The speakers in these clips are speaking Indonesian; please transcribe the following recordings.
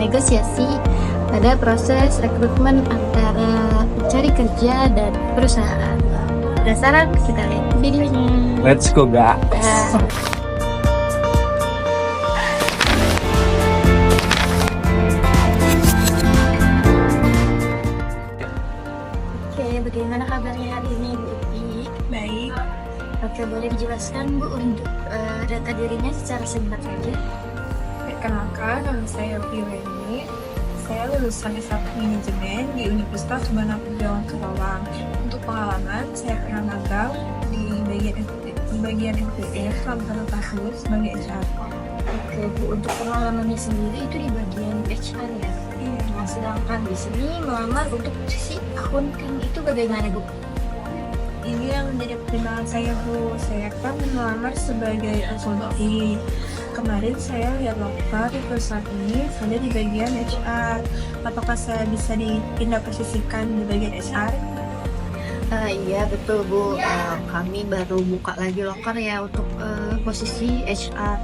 bernegosiasi pada proses rekrutmen antara pencari kerja dan perusahaan. Penasaran? Kita lihat videonya. Let's go, Ga. Oke, bagaimana kabarnya hari ini, Bu Uti? Baik, Oke, boleh dijelaskan, Bu, untuk data dirinya secara singkat saja? perkenalkan nama saya Uti. Saya lulusan S1 Manajemen di Universitas Bana Perjuangan Kerawang. Untuk pengalaman, saya pernah magang di bagian SDM selama 1 tahun sebagai HR. Oke, Bu, untuk pengalamannya sendiri itu di bagian HR ya? Nah, sedangkan di sini melamar untuk posisi akuntan itu bagaimana, Bu? Ini yang menjadi pertimbangan saya, Bu. Saya kan melamar sebagai akuntan. Kemarin saya lihat lowongan di perusahaan ini ada di bagian HR. Apakah saya bisa dipindah posisikan di bagian HR? Iya betul, Bu. Kami baru buka lagi loker ya untuk posisi HR.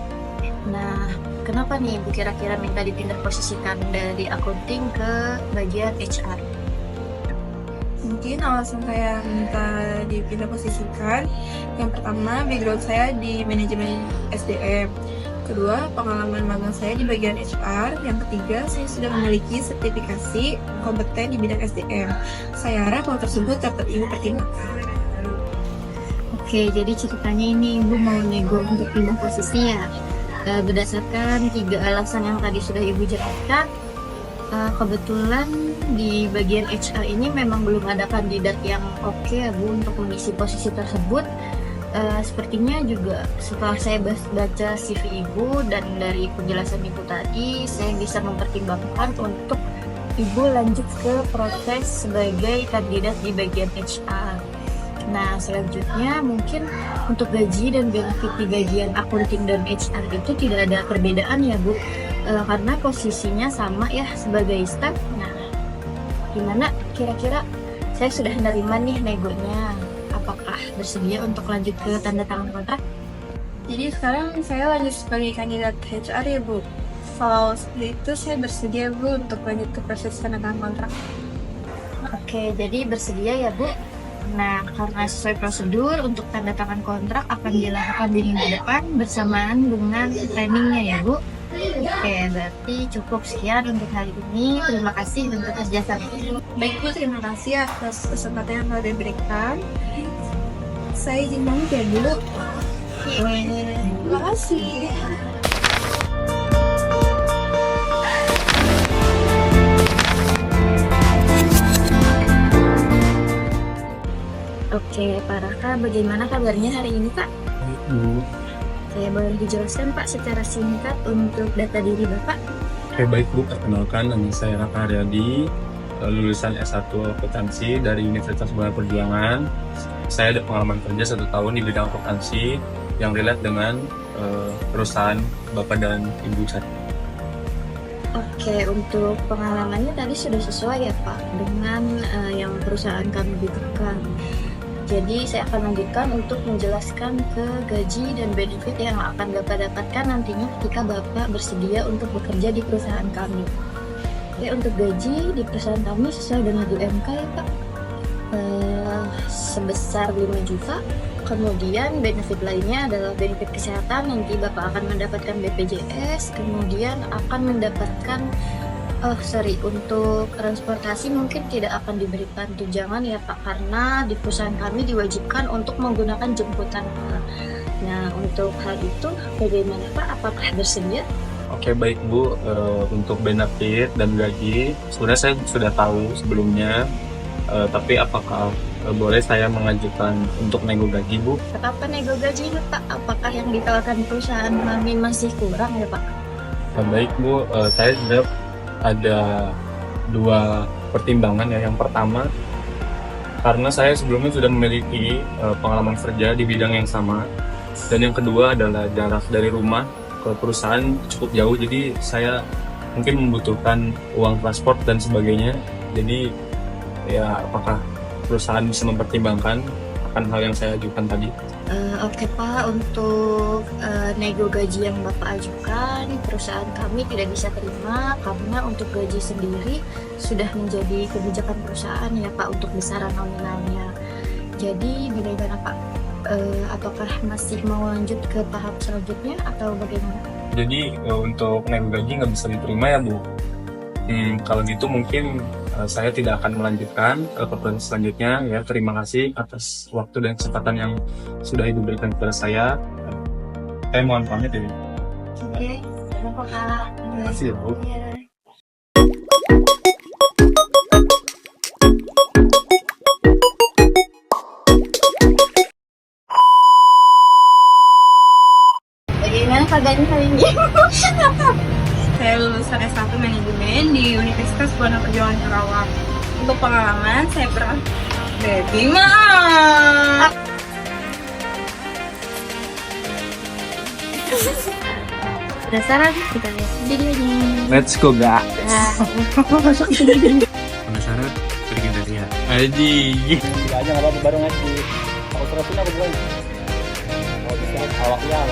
Nah, kenapa nih Bu kira-kira minta dipindah posisikan dari accounting ke bagian HR? Mungkin alasan saya minta dipindah posisikan, yang pertama background saya di manajemen SDM, kedua pengalaman magang saya di bagian HR, yang ketiga saya sudah memiliki sertifikasi kompeten di bidang SDM. Saya harap hal tersebut dapat Ibu pertimbangkan. Oke, jadi ceritanya ini Ibu mau nego untuk pindah posisi ya. Berdasarkan 3 alasan yang tadi sudah Ibu jelaskan, kebetulan di bagian HR ini memang belum ada kandidat yang oke ya, Bu, untuk mengisi posisi tersebut. Sepertinya juga setelah saya baca CV Ibu dan dari penjelasan Ibu tadi, saya bisa mempertimbangkan untuk Ibu lanjut ke proses sebagai kandidat di bagian HR. Nah, selanjutnya mungkin untuk gaji dan benefit di bagian accounting dan HR itu tidak ada perbedaan ya, Bu, karena posisinya sama ya sebagai staff. Nah, gimana kira-kira saya sudah menerima nih negonya? Apakah bersedia untuk lanjut ke tanda tangan kontrak? Jadi sekarang saya lanjut sebagai kandidat HR ya, Bu. Kalau seperti itu saya bersedia, Bu, untuk lanjut ke proses tanda tangan kontrak. Oke, jadi bersedia ya, Bu. Nah, karena sesuai prosedur untuk tanda tangan kontrak akan dilakukan di minggu depan bersamaan dengan trainingnya ya, Bu. Oke, berarti cukup sekian untuk hari ini. Terima kasih untuk kerjasamanya. Baik, Bu, terima kasih atas kesempatan yang telah diberikan. Saya izin pamit ya, Bu. Terima kasih. Oke, Pak Raka, bagaimana kabarnya hari ini, Pak? Baik, Bu. Saya boleh dijelaskan, Pak, secara singkat untuk data diri Bapak? Oke, baik, Bu. Perkenalkan, nama saya Raka Haryadi, lulusan S1 Akuntansi dari Universitas Bana Perjuangan. Saya ada pengalaman kerja 1 tahun di bidang akuntansi yang relate dengan perusahaan Bapak dan Ibu saya. Oke, untuk pengalamannya tadi sudah sesuai ya, Pak, dengan yang perusahaan kami butuhkan. Jadi saya akan lanjutkan untuk menjelaskan ke gaji dan benefit yang akan Bapak dapatkan nantinya ketika Bapak bersedia untuk bekerja di perusahaan kami. Oke, untuk gaji di perusahaan kami sesuai dengan UMK ya, Pak, sebesar 5 juta. Kemudian benefit lainnya adalah benefit kesehatan, nanti Bapak akan mendapatkan BPJS, kemudian akan mendapatkan untuk transportasi mungkin tidak akan diberikan tunjangan ya, Pak, karena di perusahaan kami diwajibkan untuk menggunakan jemputan. Nah, untuk hal itu bagaimana, Pak? Apakah bersedia? Oke, baik, Bu. Untuk benefit dan gaji, sebenarnya saya sudah tahu sebelumnya. Tapi apakah boleh saya mengajukan untuk nego gaji, Bu? Apa nego gajinya, Pak? Apakah yang ditawarkan perusahaan kami masih kurang ya, Pak? Baik, Bu. Saya sudah ada 2 pertimbangan ya. Yang pertama, karena saya sebelumnya sudah memiliki pengalaman kerja di bidang yang sama. Dan yang kedua adalah jarak dari rumah ke perusahaan cukup jauh, jadi saya mungkin membutuhkan uang transport dan sebagainya. Jadi ya, apakah perusahaan bisa mempertimbangkan akan hal yang saya ajukan tadi? Oke Pak, untuk nego gaji yang Bapak ajukan, perusahaan kami tidak bisa terima karena untuk gaji sendiri sudah menjadi kebijakan perusahaan ya Pak untuk besaran nominalnya. Jadi bagaimana Pak? Apakah masih mau lanjut ke tahap selanjutnya atau bagaimana? Jadi untuk nego gaji nggak bisa diterima ya Bu. Kalau gitu mungkin saya tidak akan melanjutkan ke proses selanjutnya ya. Terima kasih atas waktu dan kesempatan yang sudah Ibu berikan kepada saya. Saya mohon pamit ya. Oke, terima Kak. Terima kasih ya Bu. Iya. Bagaimana keadaannya kali ini? Saya lulusan S1 Manajemen di Universitas Buana Perjuangan Karawang. Untuk pengalaman, saya pernah baby maaf. Penasaran? Kita lihat videonya. Let's go guys. Nah, Penasaran? Pergi dari ya. Aji. Tidak aja nggak apa-apa bareng aja. Kalau terus aku buat. Kalau bisa awaknya.